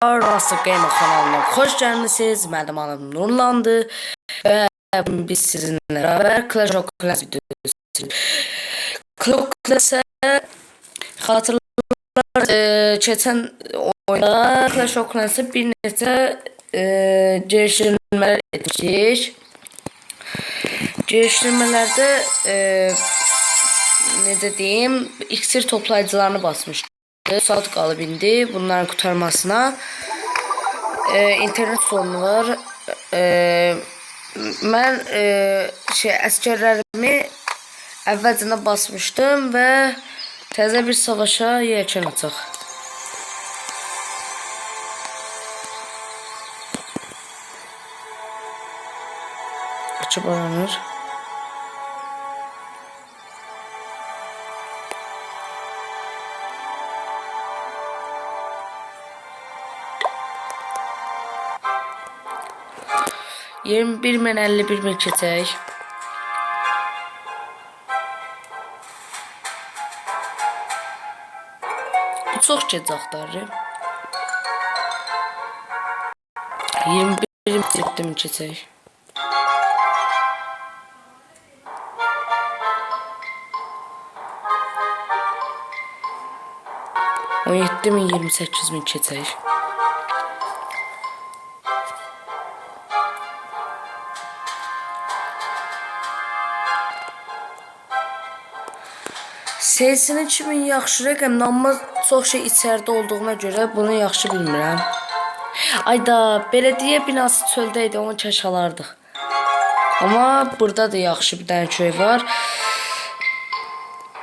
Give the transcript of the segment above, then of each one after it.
Rasta Gamer kanalına hoş geldiniz. Mənim adım Nurlandı ve biz sizinle beraber Clash of Clans videosu. Clash of Clans'e hatırlar geçen oyunda Clash of Clans'e bir neçə geliştirmeler etmişik. Geliştirmelerde ne diyeyim, iksir toplayıcılarını basmıştık. Saat qalıb indi bunların kurtarmasına. İnternet sorunu var. Mən əsgərlərimi əvvəlcədən basmışdım və təzə bir savaşa yelkən açaq. Açıb aranır. Bir min 51 min keçək. Bu çox gec axtarır. 21 min keçək. On 17 min 28 min keçək. Sesinin kimin yaxşı rəqəmdir, amma çox şey içəridə olduğuna görə bunu yaxşı bilmirəm. Ayda, belediyə binası çöldə idi, onu kəş alardıq. Amma burada da yaxşı bir dənə köy var.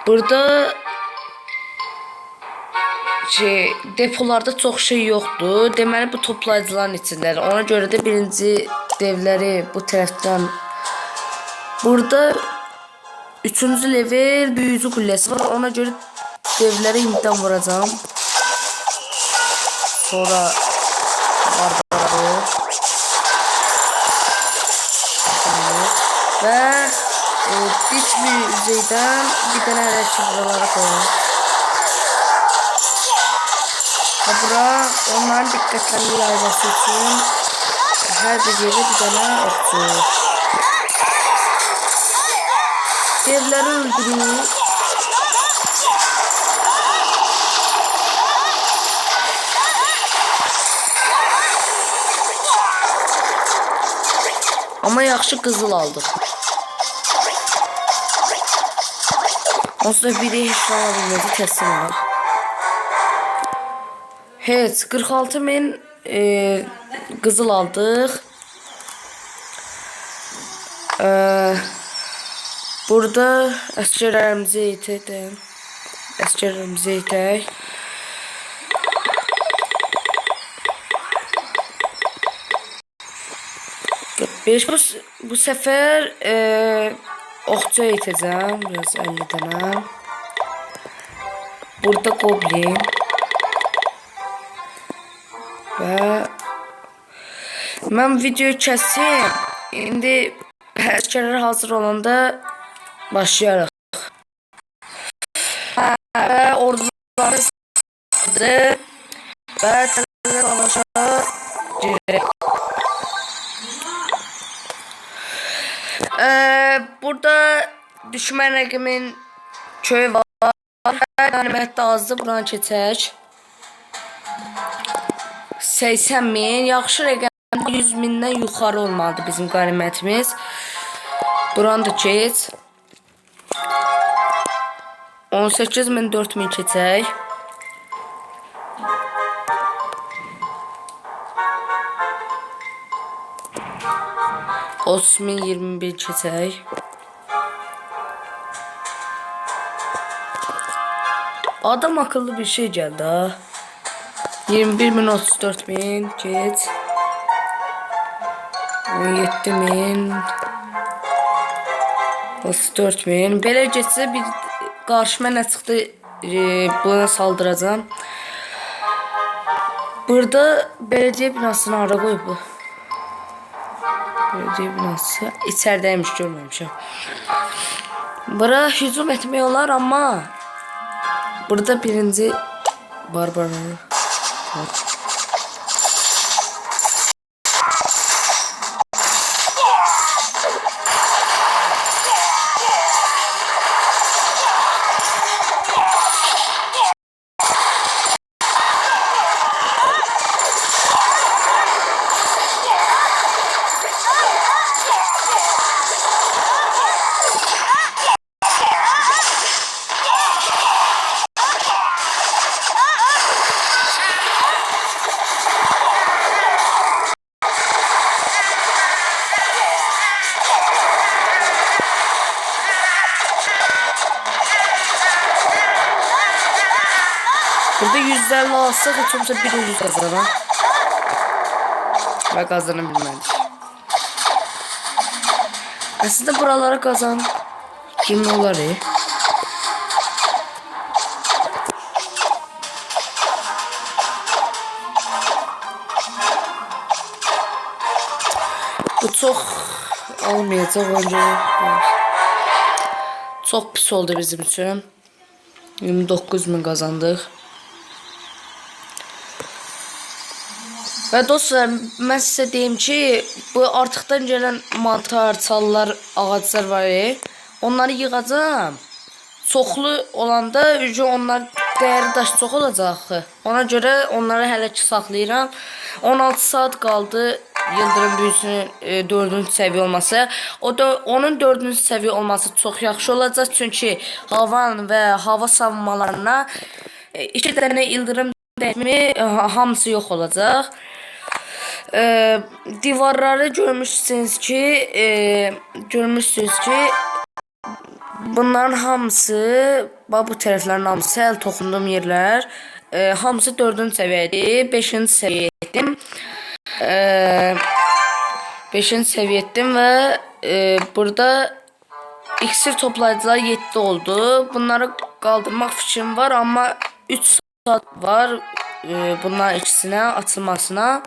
Burada depolarda çox şey yoxdur. Deməli bu toplayıcıların içindədir. Ona görə də birinci devləri bu tərəfdən. Burada 3-cü level büyücü kulesi var. Ona göre devlere imkan vuracağım. Sonra barbarı. Ve dik bir yüzeyden bir tane herşi buralara koyalım. Bura onların dikkatlerini yayması için her bir yere bir tane okçu. Devleri öldürüyor. Ama yaxşı qızıl aldık. Onsuz da biri heç ala bilmədi, təslim olaq. Evet, 46 min qızıl aldıq. Burada əsgərlərimizi itək. Əsgərlərimizi itək. Bu səfər oxça itəcəm. Biraz 50 dənə. Burada goblin. Və mən videoyu kəsim. İndi əsgərlər hazır olanda başlayarıq. Və orduları sıxdı və təzə savaşa girək. Burada düşmən rəqimin köyü var. Qənimət də azdır, buradan keçək. 80 min, yaxşı rəqəm 100 mindən yuxarı olmalıdır bizim qənimətimiz. Buranı da keç. 18 min 4 min keçək. Otuz min 21 keçək. Adam akıllı bir şey geldi ha. 21 min 34 min geç. 17 min 34 min. Belə geçsə bir qarşıma nə çıxdı, buna saldıracağım. Burada belediye binasını ara qoyub bu. Belediye binası içəridəymiş, görməmişəm. Bura hücum etmək olar, amma burada birinci barbarlar var. 150 alsaq heç olmasa 100 qazanaq. Və qazana bilmədik. Aslında buralara qazan kimi olar. Bu çox olmayacaq önce. Çox pis oldu bizim üçün. 29.000 qazandıq. Və dostlar, mən sizə deyim ki, bu artıqdan gələn mantar, çallar, ağaclar var. Onları yığacağım. Çoxlu olanda onlar dəyəri daş çox olacaq. Ona görə onları hələ ki saxlayıram. 16 saat qaldı yıldırım büyüsünün 4-cü səviyyə olması. Onun 4-cü səviyyə olması çox yaxşı olacaq. Çünki havanın və hava savunmalarına 2 dənə yıldırım dəyimi hamısı yox olacaq. Divarları görmüşsünüz ki, bunların hamısı, bu tərəflərin hamısı, əl toxunduğum yerlər, hamısı 4-cü səviyyədir. 5-ci səviyyə etdim. 5-ci səviyyə etdim və burada iksir toplayıcılar 7 oldu. Bunları qaldırmaq fikrim var, amma 3 saat var bunların ikisinə açılmasına.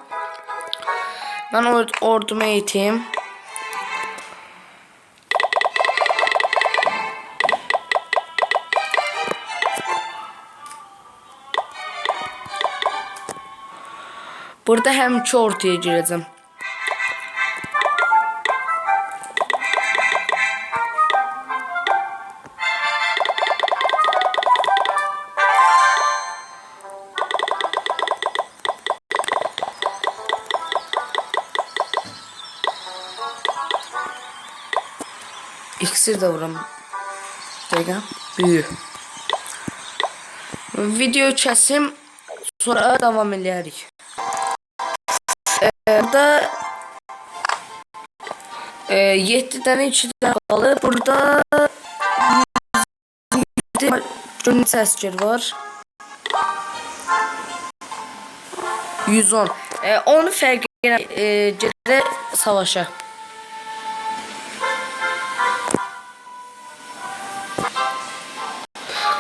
Ben ordumu eğiteyim. Burada hem iki ortaya gireceğim. İksir de vuram. Dəqiqə. Büyü. Video kəsim. Sonra devam edərik. Burada 7 tane 2 tane qalır. Burada Gönüllü əskər var. 110. Onu fərq edə savaşa.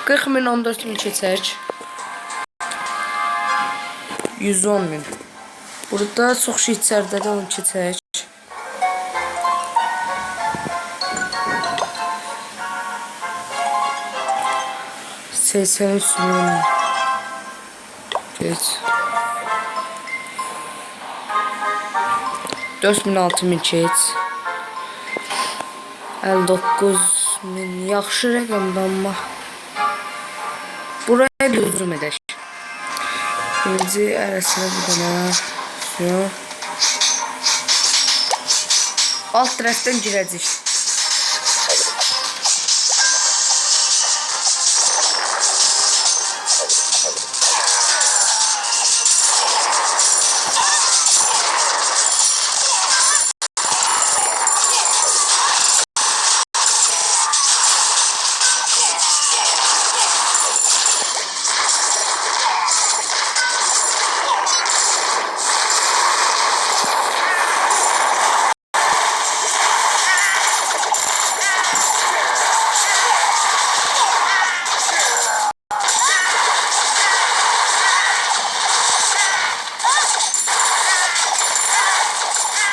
40.000 14.000 keçək. 110.000. Burada çox şey içərdə də onu keçək. $83.000 geç. 4.000 6.000 keç. 59.000 yaxşı rəqəmdir amma. Buraya bir hücum edək. Birinci arasına bir dənə alt tərəfdən girəcək.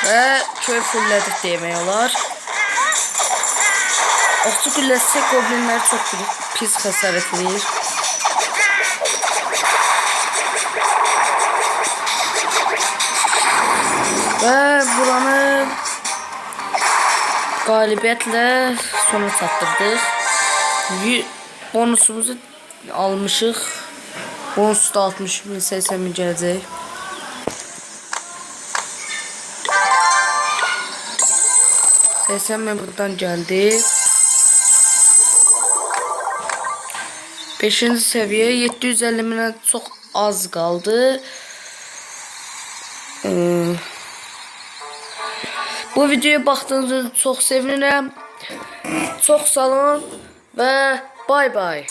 Ve köy fulledik demək olar. Okçu gülləsi goblinlər çox pis xəsarət verir. Və buranı qalibiyyətlə sona çatdırdıq. Bonusumuzu almışıq. Bonus da 60.000 80.000 gələcək. 80.000 buradan geldi. 5. seviye 750.000'e çok az kaldı. Bu videoya baktığınız için çok sevinirəm. Çok sağ olun ve bay bay.